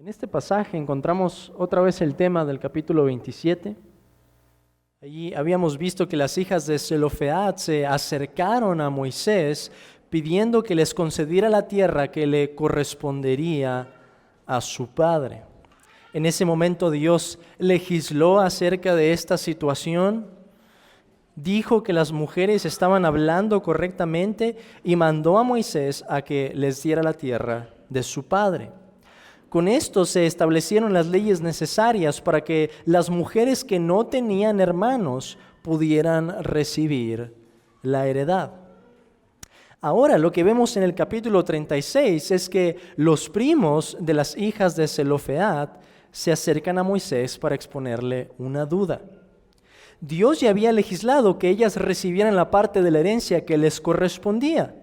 En este pasaje encontramos otra vez el tema del capítulo 27. Allí habíamos visto que las hijas de Zelofead se acercaron a Moisés pidiendo que les concediera la tierra que le correspondería a su padre. En ese momento Dios legisló acerca de esta situación, dijo que las mujeres estaban hablando correctamente y mandó a Moisés a que les diera la tierra de su padre. Con esto se establecieron las leyes necesarias para que las mujeres que no tenían hermanos pudieran recibir la heredad. Ahora lo que vemos en el capítulo 36 es que los primos de las hijas de Zelofead se acercan a Moisés para exponerle una duda. Dios ya había legislado que ellas recibieran la parte de la herencia que les correspondía.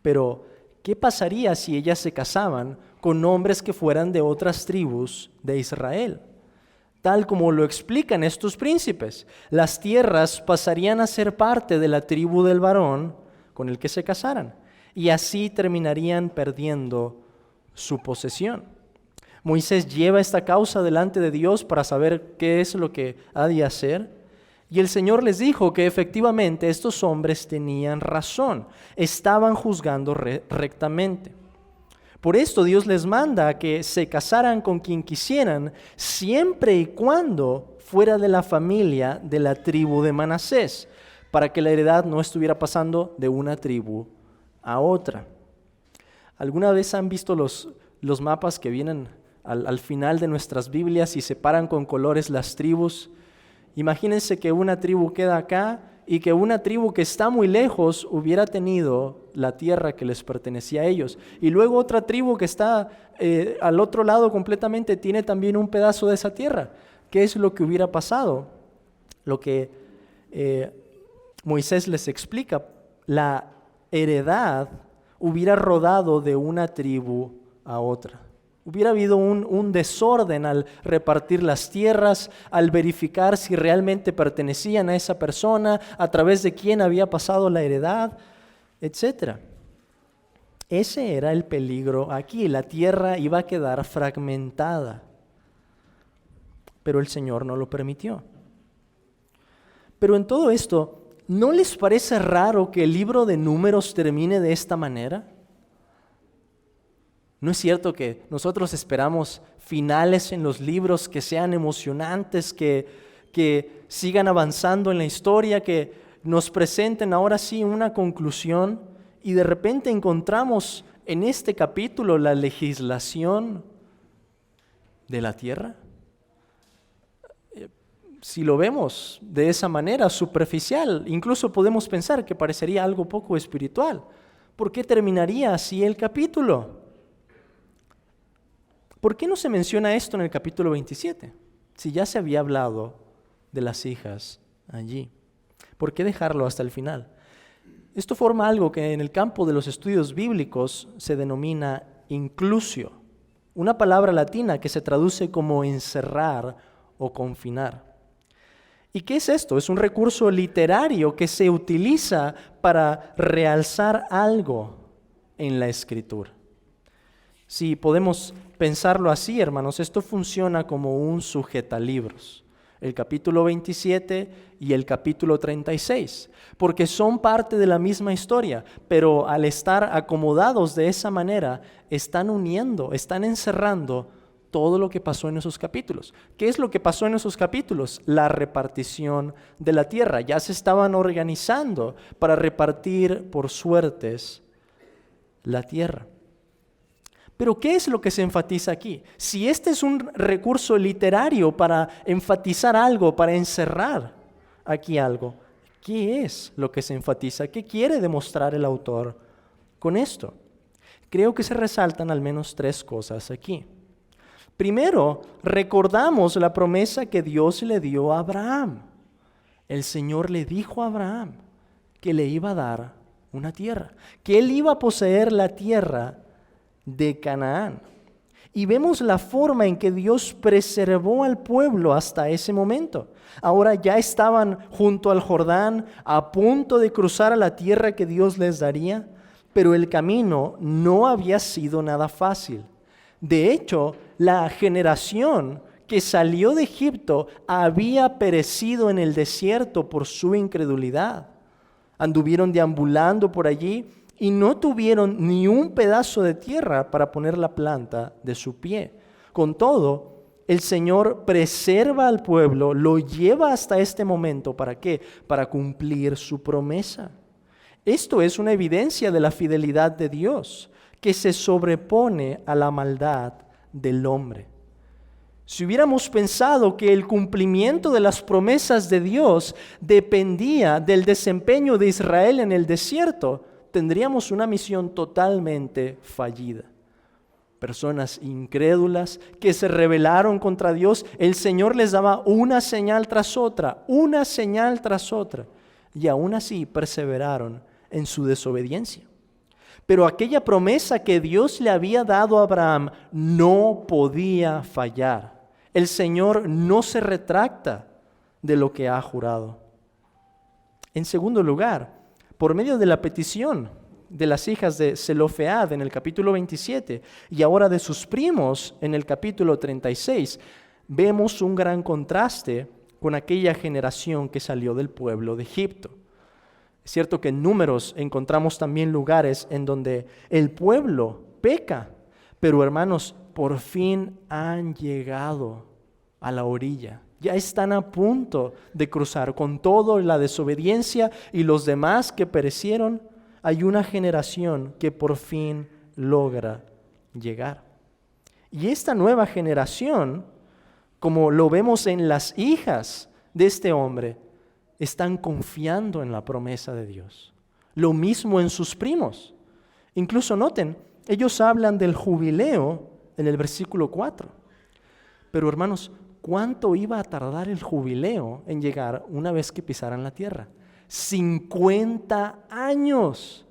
Pero, ¿qué pasaría si ellas se casaban con hombres que fueran de otras tribus de Israel? Tal como lo explican estos príncipes, las tierras pasarían a ser parte de la tribu del varón con el que se casaran, y así terminarían perdiendo su posesión. Moisés lleva esta causa delante de Dios para saber qué es lo que ha de hacer, y el Señor les dijo que efectivamente estos hombres tenían razón, estaban juzgando rectamente. Por esto Dios les manda a que se casaran con quien quisieran, siempre y cuando fuera de la familia de la tribu de Manasés, para que la heredad no estuviera pasando de una tribu a otra. ¿Alguna vez han visto los mapas que vienen al final de nuestras Biblias y separan con colores las tribus? Imagínense que una tribu queda acá y que una tribu que está muy lejos hubiera tenido la tierra que les pertenecía a ellos. Y luego otra tribu que está al otro lado completamente tiene también un pedazo de esa tierra. ¿Qué es lo que hubiera pasado? Lo que Moisés les explica, la heredad hubiera rodado de una tribu a otra. Hubiera habido un desorden al repartir las tierras, al verificar si realmente pertenecían a esa persona, a través de quién había pasado la heredad, etc. Ese era el peligro aquí. La tierra iba a quedar fragmentada. Pero el Señor no lo permitió. Pero en todo esto, ¿no les parece raro que el libro de Números termine de esta manera? ¿No es cierto que nosotros esperamos finales en los libros que sean emocionantes, que sigan avanzando en la historia, que nos presenten ahora sí una conclusión, y de repente encontramos en este capítulo la legislación de la tierra? Si lo vemos de esa manera superficial, incluso podemos pensar que parecería algo poco espiritual. ¿Por qué terminaría así el capítulo? ¿Por qué no se menciona esto en el capítulo 27? Si ya se había hablado de las hijas allí. ¿Por qué dejarlo hasta el final? Esto forma algo que en el campo de los estudios bíblicos se denomina inclusio, una palabra latina que se traduce como encerrar o confinar. ¿Y qué es esto? Es un recurso literario que se utiliza para realzar algo en la Escritura. Si podemos pensarlo así, hermanos, esto funciona como un sujetalibros. El capítulo 27 y el capítulo 36, porque son parte de la misma historia, pero al estar acomodados de esa manera, están uniendo, están encerrando todo lo que pasó en esos capítulos. ¿Qué es lo que pasó en esos capítulos? La repartición de la tierra. Ya se estaban organizando para repartir por suertes la tierra. Pero ¿qué es lo que se enfatiza aquí? Si este es un recurso literario para enfatizar algo, para encerrar aquí algo, ¿qué es lo que se enfatiza? ¿Qué quiere demostrar el autor con esto? Creo que se resaltan al menos tres cosas aquí. Primero, recordamos la promesa que Dios le dio a Abraham. El Señor le dijo a Abraham que le iba a dar una tierra, que él iba a poseer la tierra de Canaán. Y vemos la forma en que Dios preservó al pueblo hasta ese momento. Ahora ya estaban junto al Jordán, a punto de cruzar a la tierra que Dios les daría, pero el camino no había sido nada fácil. De hecho, la generación que salió de Egipto había perecido en el desierto por su incredulidad. Anduvieron deambulando por allí y no tuvieron ni un pedazo de tierra para poner la planta de su pie. Con todo, el Señor preserva al pueblo, lo lleva hasta este momento. ¿Para qué? Para cumplir su promesa. Esto es una evidencia de la fidelidad de Dios, que se sobrepone a la maldad del hombre. Si hubiéramos pensado que el cumplimiento de las promesas de Dios dependía del desempeño de Israel en el desierto, tendríamos una misión totalmente fallida. Personas incrédulas que se rebelaron contra Dios, el Señor les daba una señal tras otra, y aún así perseveraron en su desobediencia. Pero aquella promesa que Dios le había dado a Abraham no podía fallar. El Señor no se retracta de lo que ha jurado. En segundo lugar, por medio de la petición de las hijas de Zelofead en el capítulo 27 y ahora de sus primos en el capítulo 36, vemos un gran contraste con aquella generación que salió del pueblo de Egipto. Es cierto que en Números encontramos también lugares en donde el pueblo peca, pero hermanos, por fin han llegado a la orilla. Ya están a punto de cruzar. Con toda la desobediencia y los demás que perecieron, hay una generación que por fin logra llegar. Y esta nueva generación, como lo vemos en las hijas de este hombre, están confiando en la promesa de Dios. Lo mismo en sus primos. Incluso noten, ellos hablan del jubileo en el versículo 4. Pero hermanos, ¿cuánto iba a tardar el jubileo en llegar una vez que pisaran la tierra? 50 años.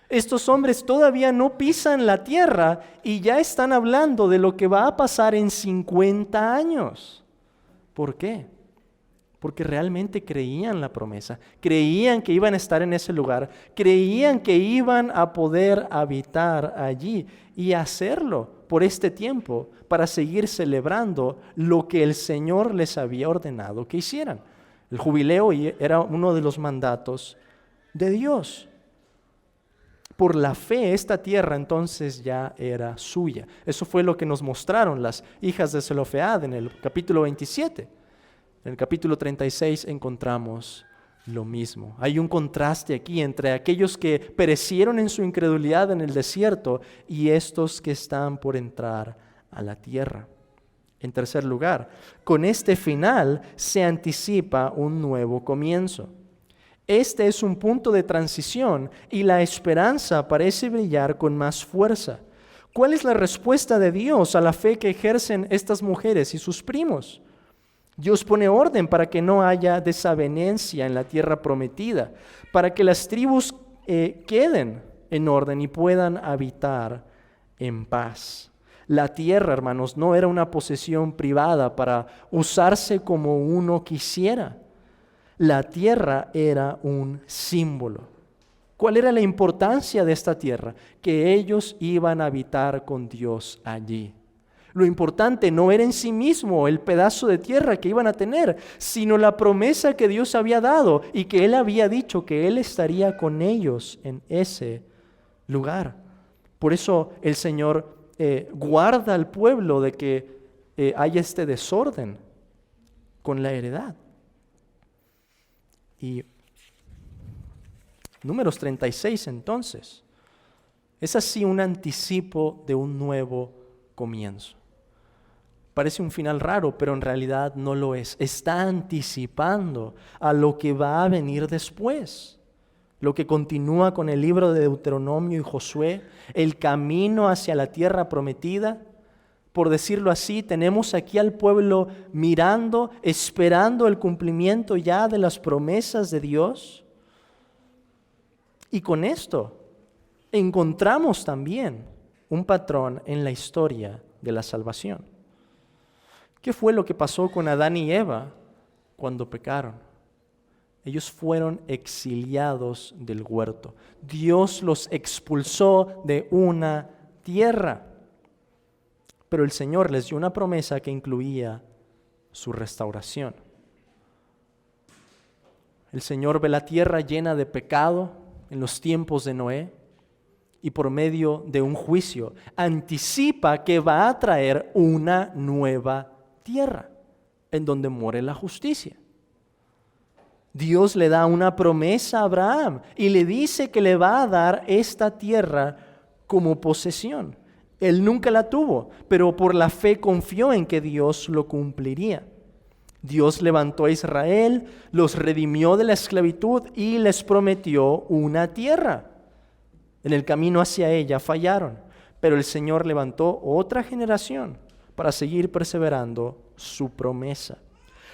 Estos hombres todavía no pisan la tierra y ya están hablando de lo que va a pasar en 50 años. ¿Por qué? Porque realmente creían la promesa, creían que iban a estar en ese lugar, creían que iban a poder habitar allí y hacerlo por este tiempo para seguir celebrando lo que el Señor les había ordenado que hicieran. El jubileo era uno de los mandatos de Dios. Por la fe, esta tierra entonces ya era suya. Eso fue lo que nos mostraron las hijas de Zelofead en el capítulo 27. En el capítulo 36 encontramos lo mismo. Hay un contraste aquí entre aquellos que perecieron en su incredulidad en el desierto y estos que están por entrar a la tierra. En tercer lugar, con este final se anticipa un nuevo comienzo. Este es un punto de transición y la esperanza parece brillar con más fuerza. ¿Cuál es la respuesta de Dios a la fe que ejercen estas mujeres y sus primos? Dios pone orden para que no haya desavenencia en la tierra prometida, para que las tribus queden en orden y puedan habitar en paz. La tierra, hermanos, no era una posesión privada para usarse como uno quisiera. La tierra era un símbolo. ¿Cuál era la importancia de esta tierra? Que ellos iban a habitar con Dios allí. Lo importante no era en sí mismo el pedazo de tierra que iban a tener, sino la promesa que Dios había dado y que Él había dicho que Él estaría con ellos en ese lugar. Por eso el Señor guarda al pueblo de que haya este desorden con la heredad. Y Números 36 entonces es así un anticipo de un nuevo comienzo. Parece un final raro, pero en realidad no lo es. Está anticipando a lo que va a venir después. Lo que continúa con el libro de Deuteronomio y Josué, el camino hacia la tierra prometida. Por decirlo así, tenemos aquí al pueblo mirando, esperando el cumplimiento ya de las promesas de Dios. Y con esto encontramos también un patrón en la historia de la salvación. ¿Qué fue lo que pasó con Adán y Eva cuando pecaron? Ellos fueron exiliados del huerto. Dios los expulsó de una tierra. pero el Señor les dio una promesa que incluía su restauración. El Señor ve la tierra llena de pecado en los tiempos de Noé y por medio de un juicio anticipa que va a traer una nueva tierra en donde more la justicia. Dios le da una promesa a Abraham y le dice que le va a dar esta tierra como posesión. Él nunca la tuvo, pero por la fe confió en que Dios lo cumpliría. Dios levantó a Israel, los redimió de la esclavitud y les prometió una tierra. En el camino hacia ella fallaron, pero el Señor levantó otra generación para seguir perseverando su promesa.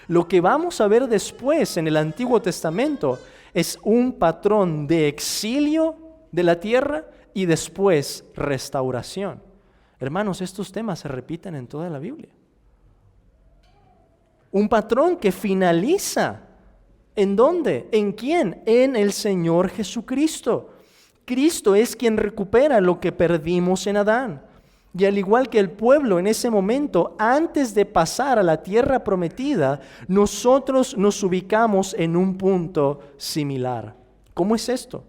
Lo que vamos a ver después en el Antiguo Testamento es un patrón de exilio de la tierra y después restauración. Hermanos, estos temas se repiten en toda la Biblia. Un patrón que finaliza, ¿en dónde? ¿En quién? En el Señor Jesucristo. Cristo es quien recupera lo que perdimos en Adán. Y al igual que el pueblo en ese momento, antes de pasar a la tierra prometida, nosotros nos ubicamos en un punto similar. ¿Cómo es esto?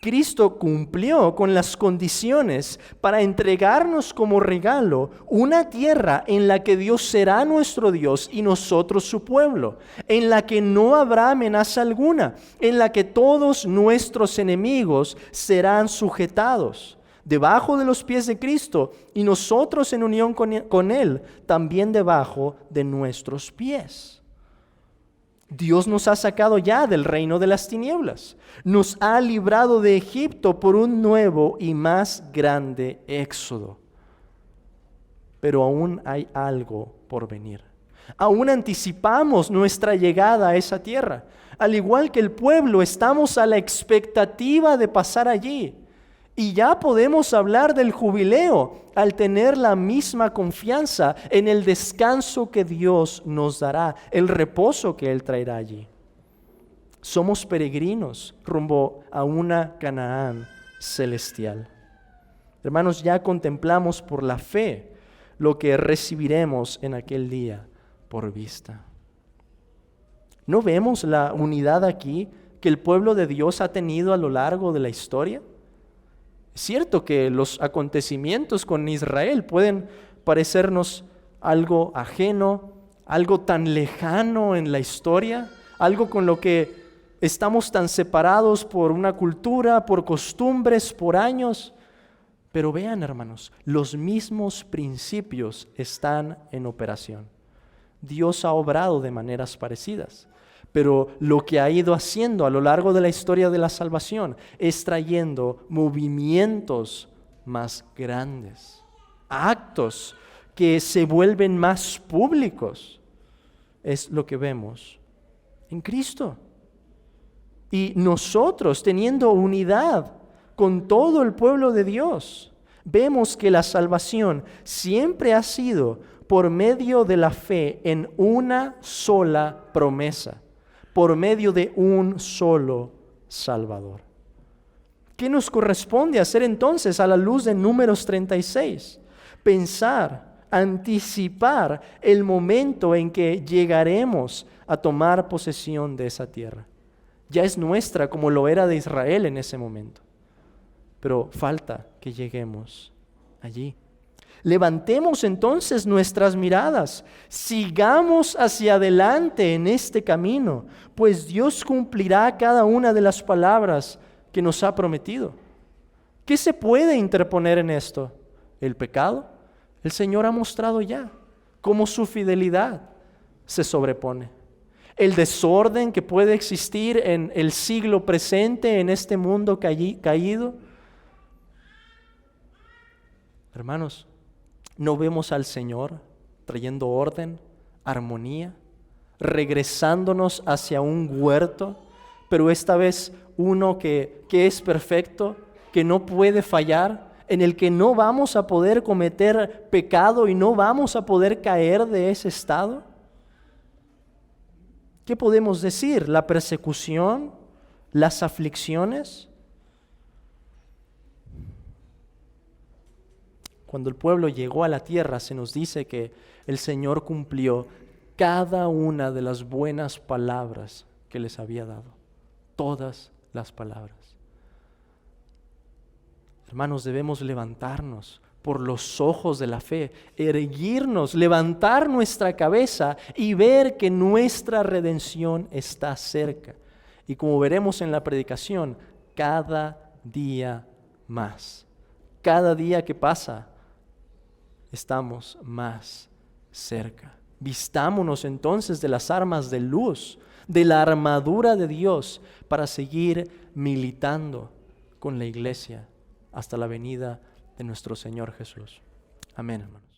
Cristo cumplió con las condiciones para entregarnos como regalo una tierra en la que Dios será nuestro Dios y nosotros su pueblo, en la que no habrá amenaza alguna, en la que todos nuestros enemigos serán sujetados debajo de los pies de Cristo y nosotros en unión con Él, también debajo de nuestros pies. Dios nos ha sacado ya del reino de las tinieblas, nos ha librado de Egipto por un nuevo y más grande éxodo. Pero aún hay algo por venir. Aún anticipamos nuestra llegada a esa tierra. Al igual que el pueblo, estamos a la expectativa de pasar allí. Y ya podemos hablar del jubileo al tener la misma confianza en el descanso que Dios nos dará, el reposo que Él traerá allí. Somos peregrinos rumbo a una Canaán celestial. Hermanos, ya contemplamos por la fe lo que recibiremos en aquel día por vista. ¿No vemos la unidad aquí que el pueblo de Dios ha tenido a lo largo de la historia? Es cierto que los acontecimientos con Israel pueden parecernos algo ajeno, algo tan lejano en la historia, algo con lo que estamos tan separados por una cultura, por costumbres, por años. Pero vean, hermanos, los mismos principios están en operación. Dios ha obrado de maneras parecidas. Pero lo que ha ido haciendo a lo largo de la historia de la salvación es trayendo movimientos más grandes, actos que se vuelven más públicos. Es lo que vemos en Cristo. Y nosotros, teniendo unidad con todo el pueblo de Dios, vemos que la salvación siempre ha sido por medio de la fe en una sola promesa, por medio de un solo Salvador. ¿Qué nos corresponde hacer entonces a la luz de Números 36? Pensar, anticipar el momento en que llegaremos a tomar posesión de esa tierra. Ya es nuestra como lo era de Israel en ese momento, pero falta que lleguemos allí. Levantemos entonces nuestras miradas, sigamos hacia adelante en este camino, pues Dios cumplirá cada una de las palabras que nos ha prometido. ¿Qué se puede interponer en esto? ¿El pecado? El Señor ha mostrado ya cómo su fidelidad se sobrepone. El desorden que puede existir en el siglo presente, en este mundo caído. Hermanos, ¿no vemos al Señor trayendo orden, armonía, regresándonos hacia un huerto, pero esta vez uno que es perfecto, que no puede fallar, en el que no vamos a poder cometer pecado y no vamos a poder caer de ese estado? ¿Qué podemos decir? ¿La persecución? ¿Las aflicciones? Cuando el pueblo llegó a la tierra, se nos dice que el Señor cumplió cada una de las buenas palabras que les había dado. Todas las palabras. Hermanos, debemos levantarnos por los ojos de la fe, erguirnos, levantar nuestra cabeza y ver que nuestra redención está cerca. Y como veremos en la predicación, cada día más. Cada día que pasa, estamos más cerca. Vistámonos entonces de las armas de luz, de la armadura de Dios, para seguir militando con la iglesia hasta la venida de nuestro Señor Jesús. Amén, hermanos.